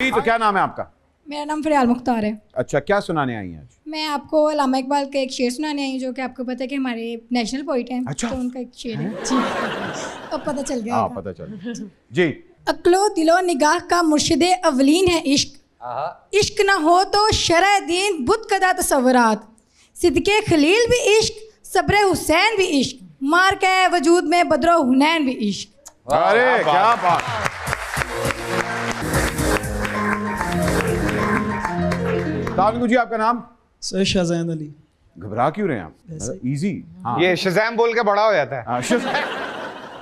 तो क्या नाम है आपका? मेरा नाम फरियाल मुख्तार है। अच्छा, क्या सुनाने आई हैं आज? मैं आपको अल्लामा इकबाल का एक शेर सुनाने आई हूँ, जो कि आपको पता है कि हमारे नेशनल पोइट हैं। अच्छा। तो उनका एक शेर है जी। अब पता चल गया हाँ, होगा। पता चल जी। अक्लो दिलो निगाह का मुर्शिदे अवलीन है इश्क। इश्क ना हो तो शरअ दीन बुत कदा तसव्वुरात। सिद्के खलील भी इश्क, सब्र हुसैन भी इश्क, मार के वजूद में बदरो हुनैन भी इश्क। अरे क्या बात। जी, आपका नाम? सर शाहज़ैन अली। घबरा क्यों रहे हैं आप? इजी। हाँ, ये शज़ैम बोल के बड़ा हो जाता है। हाँ,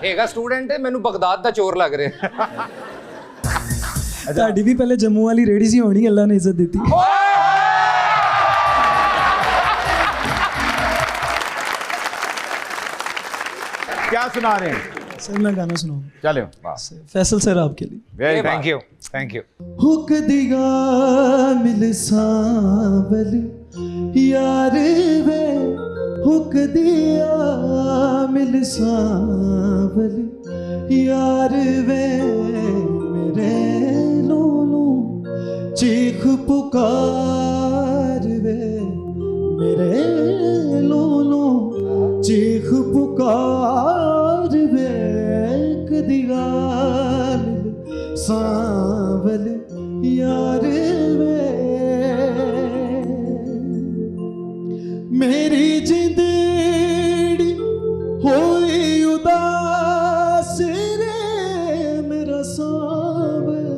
ਹੈਗਾ ਸਟੂਡੈਂਟ ਹੈ ਮੈਨੂੰ ਬਗਦਾਦ ਦਾ ਚੋਰ ਲੱਗ ਰਿਹਾ ਤੁਹਾਡੀ ਵੀ ਪਹਿਲੇ ਜੰਮੂ ਵਾਲੀ ਰੇੜੀ ਸੀ, ਹੋਣੀ ਅੱਲਾ ਨੇ ਇੱਜ਼ਤ ਦਿੱਤੀ। क्या सुना रहे हैं? सर मैं गाना सुनाऊँ? चलो, फैसल सर आपके लिए। Very thank you, thank you. हुक दिगा मिल सांवल यार वे, हुक दिया मिल सांवल यार वे, मेरे लोनू चीख पुकार वे, मेरे लोनू चीख पुकार वे, एक दिगा मिल सांवल यार वे, मेरी जिंदड़ी होई उदास रे, मेरा सांवल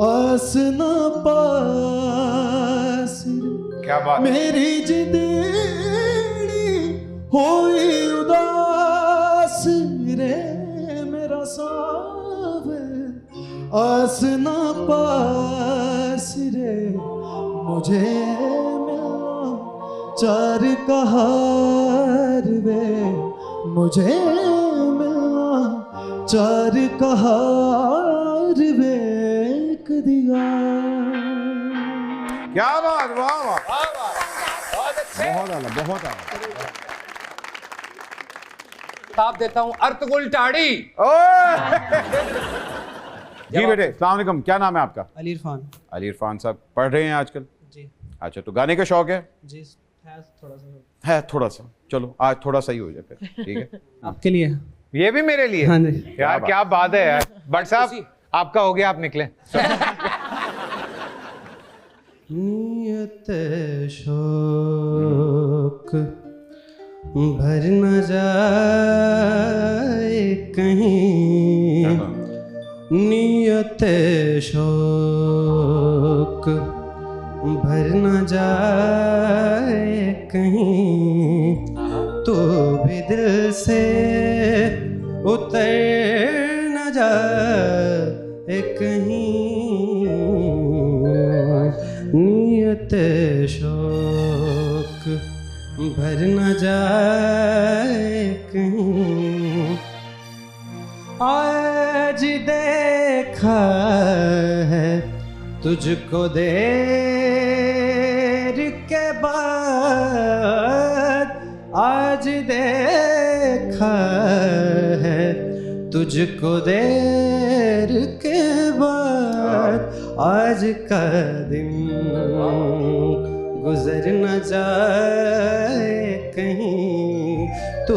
आस ना पास रे, क्या बात। मेरी जिंदड़ी होई उदास रे, मेरा सांवल आस ना पास रे, मुझे मिलना चार कहार वे, मुझे मिलना चार कहार वे, एक दीवार। क्या बात, वाह वाह, बहुत आला, बहुत आला। किताब देता हूँ अर्तगुल टाड़ी। जी बेटे, अस्सलाम वालेकुम, क्या नाम है आपका? अली इरफान। अली इरफान साहब पढ़ रहे हैं आजकल? जी अच्छा, तो गाने का शौक है? जी है थोड़ा सा। है थोड़ा सा। चलो आज थोड़ा सा ही हो जाए फिर, ठीक है? आपके लिए। ये भी मेरे लिए? हाँ जी। यार क्या बात है यार। बट साहब आपका हो गया, आप निकले। नियत शौक भर न जाए कहीं, नियत शौक भर न जाए कहीं, तो भी दिल से उतर न जाए कहीं, नियत शौक भर न जाए कहीं, आज देखा है तुझको देर के बाद, आज देखा है तुझको देर के बाद, आज का दिन गुजर न जाए कहीं, तो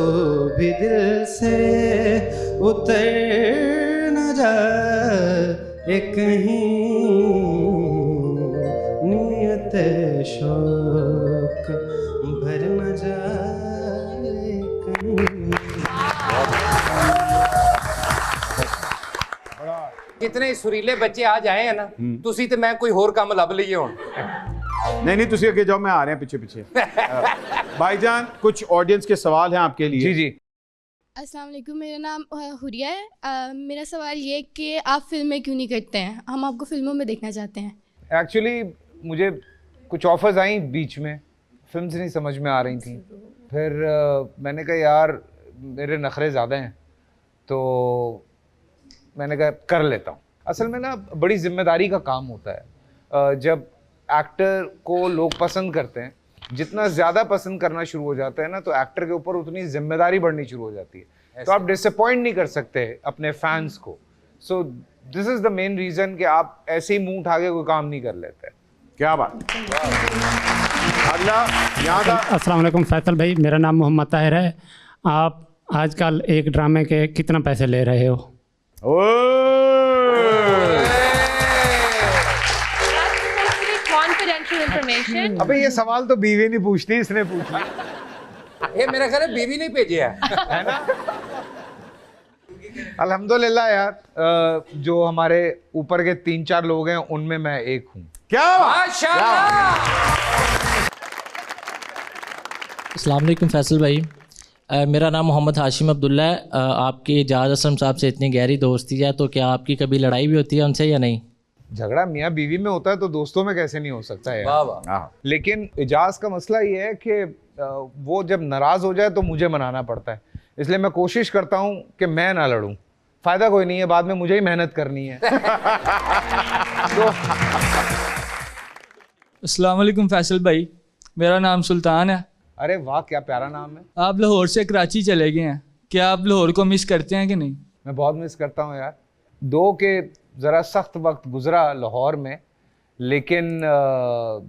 भी दिल से उतर न जाए कहीं, नियत शौक भर न जाए कहीं। कितने सुरीले बच्चे आज आए हैं ना, तुसी ते मैं कोई होर काम लब लईए हुण। नहीं, तुसी आगे जाओ, मैं आ रहे हैं पीछे पीछे। भाईजान, कुछ ऑडियंस के सवाल हैं आपके लिए। जी जी। अस्सलाम वालेकुम, मेरा नाम हुरिया है। मेरा सवाल ये है कि आप फिल्में क्यों नहीं करते हैं? हम आपको फिल्मों में देखना चाहते हैं। एक्चुअली मुझे कुछ ऑफर्स आई बीच में, फिल्म से नहीं समझ में आ रही थी, फिर मैंने कहा यार मेरे नखरे ज़्यादा हैं, तो मैंने कहा कर लेता हूँ। असल में ना बड़ी जिम्मेदारी का काम होता है। जब एक्टर को लोग पसंद करते हैं, जितना ज़्यादा पसंद करना शुरू हो जाता है ना, तो एक्टर के ऊपर उतनी जिम्मेदारी बढ़नी शुरू हो जाती है। तो आप डिसअपॉइंट नहीं कर सकते अपने फैंस को। So this is the main reason कि आप ऐसे ही मुंह उठा के कोई काम नहीं कर लेते। क्या बात। अगला यहाँ का। अस्सलाम वालेकुम फैसल भाई, मेरा नाम मोहम्मद ताहिर है। आप आजकल एक ड्रामे के कितना पैसे ले रहे हो? Confidential information. अबे ये सवाल तो बीवी नहीं पूछती, इसने पूछ लिया। ये मेरा ख्याल है बीवी नहीं भेजे है ना। अल्हम्दुलिल्लाह यार, जो हमारे ऊपर के 3-4 लोग हैं उनमें मैं एक हूँ। क्या माशाल्लाह। अस्सलाम वालेकुम फैसल भाई, मेरा नाम मोहम्मद हाशिम अब्दुल्ला है। आपकी एजाज असलम साहब से इतनी गहरी दोस्ती है, तो क्या आपकी कभी लड़ाई भी होती है उनसे या नहीं? झगड़ा मियाँ बीवी में होता है तो दोस्तों में कैसे नहीं हो सकता है यार। लेकिन एजाज का मसला ये है कि वो जब नाराज हो जाए तो मुझे मनाना पड़ता है, इसलिए मैं कोशिश करता हूँ कि मैं ना लड़ूं। फायदा कोई नहीं है, बाद में मुझे ही मेहनत करनी है। तो अस्सलाम वालेकुम फैसल भाई, मेरा नाम सुल्तान है। अरे वाह, क्या प्यारा नाम है। आप लाहौर से कराची चले गए हैं, क्या आप लाहौर को मिस करते हैं कि नहीं? मैं बहुत मिस करता हूँ यार। दो के ज़रा सख्त वक्त गुजरा लाहौर में, लेकिन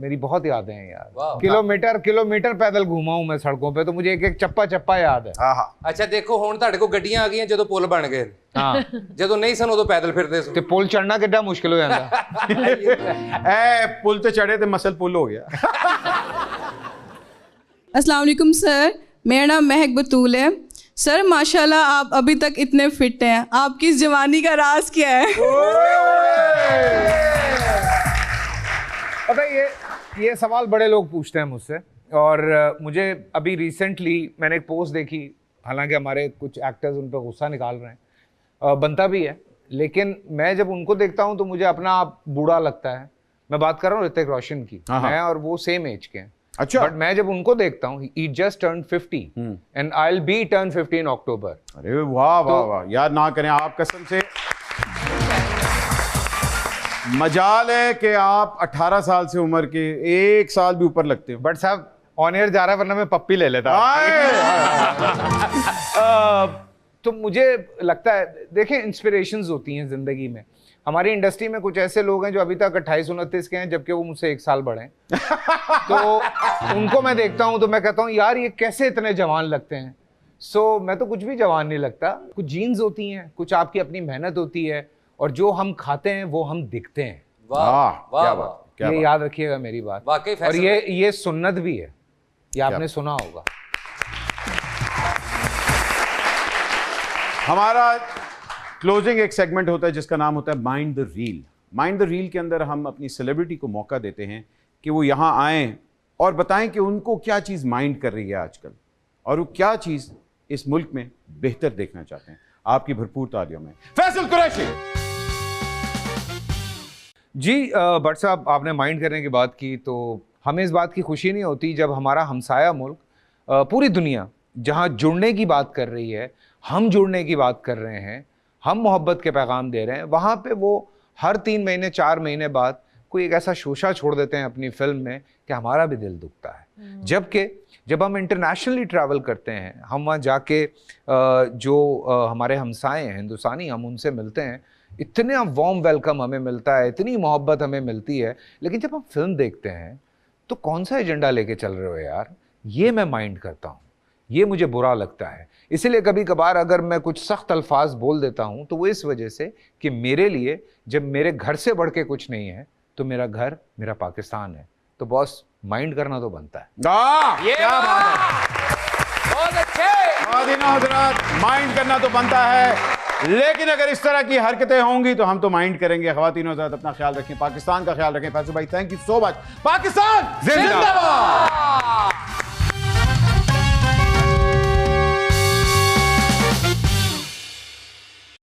मेरी बहुत यादें हैं यार। किलोमीटर पैदल घूमा हूं मैं सड़कों पे, तो मुझे एक एक चप्पा चप्पा याद है। अच्छा देखो हुण तुहाडे कोल गड्डियां आ गईयां जदों पुल बन गए। हाँ जदों नहीं सन उदों पैदल फिरदे सी ते पुल चढ़ना कितना मुश्किल हो जाता। ए पुल ते चढ़े ते मसल पुल हो गया। अस्सलाम वालेकुम सर, मेरा नाम महक बतूल है। सर माशाल्लाह आप अभी तक इतने फिट हैं, आपकी इस जवानी का राज क्या है? पता है ये सवाल बड़े लोग पूछते हैं मुझसे, और मुझे अभी रिसेंटली मैंने एक पोस्ट देखी, हालांकि हमारे कुछ एक्टर्स उन पर गुस्सा निकाल रहे हैं, बनता भी है, लेकिन मैं जब उनको देखता हूं तो मुझे अपना आप बूढ़ा लगता है। मैं बात कर रहा हूँ ऋतिक रोशन की, मैं और वो सेम एज के हैं। अच्छा। बट मैं जब उनको देखता हूँ, he just turned 50 and I'll be turn 50 in October। अरे वाह वाह वाह यार, ना करें आप कसम से। मजाल है कि आप 18 साल से उम्र के 1 साल भी ऊपर लगते हो। बट साहब ऑन एयर जा रहा है, वरना मैं पप्पी ले लेता। तो मुझे लगता है, देखें इंस्पिरेशंस होती हैं ज़िंदगी में। हमारी इंडस्ट्री में कुछ ऐसे लोग हैं जो अभी तक 28-29 के हैं, जबकि वो मुझसे 1 साल बड़े हैं। तो उनको मैं देखता हूँ तो मैं कहता हूँ यार ये कैसे इतने जवान लगते हैं। सो मैं तो कुछ भी जवान नहीं लगता। कुछ जीन्स होती हैं, कुछ आपकी अपनी मेहनत होती है, और जो हम खाते हैं वो हम दिखते हैं। वाह क्या बात, क्या ये याद रखिएगा मेरी बात। वाकई और ये सुन्नत भी है, ये आपने सुना होगा। हमारा क्लोजिंग एक सेगमेंट होता है जिसका नाम होता है mind the reel. Mind the reel के अंदर हम अपनी सेलिब्रिटी को मौका देते हैं कि वो यहाँ आएँ और बताएं कि उनको क्या चीज़ माइंड कर रही है आजकल, और वो क्या चीज़ इस मुल्क में बेहतर देखना चाहते हैं। आपकी भरपूर तालियों में फैसल कुरैशी जी। भट्ट साहब, आपने माइंड करने की बात की, तो हमें इस बात की खुशी नहीं होती जब हमारा हमसाया मुल्क, पूरी दुनिया जहाँ जुड़ने की बात कर रही है, हम जुड़ने की बात कर रहे हैं, हम मोहब्बत के पैगाम दे रहे हैं, वहाँ पे वो हर 3 महीने 4 महीने बाद कोई एक ऐसा शोशा छोड़ देते हैं अपनी फिल्म में कि हमारा भी दिल दुखता है। जबकि जब हम इंटरनेशनली ट्रैवल करते हैं, हम वहाँ जाके जो हमारे हमसाए हैं हिंदुस्तानी, हम उनसे मिलते हैं, इतना वार्म वेलकम हमें मिलता है, इतनी मोहब्बत हमें मिलती है। लेकिन जब हम फिल्म देखते हैं तो कौन सा एजेंडा लेके चल रहे हो यार, ये मैं माइंड करता हूँ, ये मुझे बुरा लगता है। इसीलिए कभी कभार अगर मैं कुछ सख्त अल्फाज बोल देता हूँ तो वो इस वजह से कि मेरे लिए जब मेरे घर से बढ़ के कुछ नहीं है तो मेरा घर मेरा पाकिस्तान है। तो बॉस माइंड करना तो बनता है। ये क्या बात है, बहुत अच्छे। माइंड करना तो बनता है, लेकिन अगर इस तरह की हरकतें होंगी तो हम तो माइंड करेंगे। ख़वातीन हज़रात अपना ख्याल रखें, पाकिस्तान का ख्याल रखें। फैसल भाई thank you so much. Pakistan जिंदाबाद।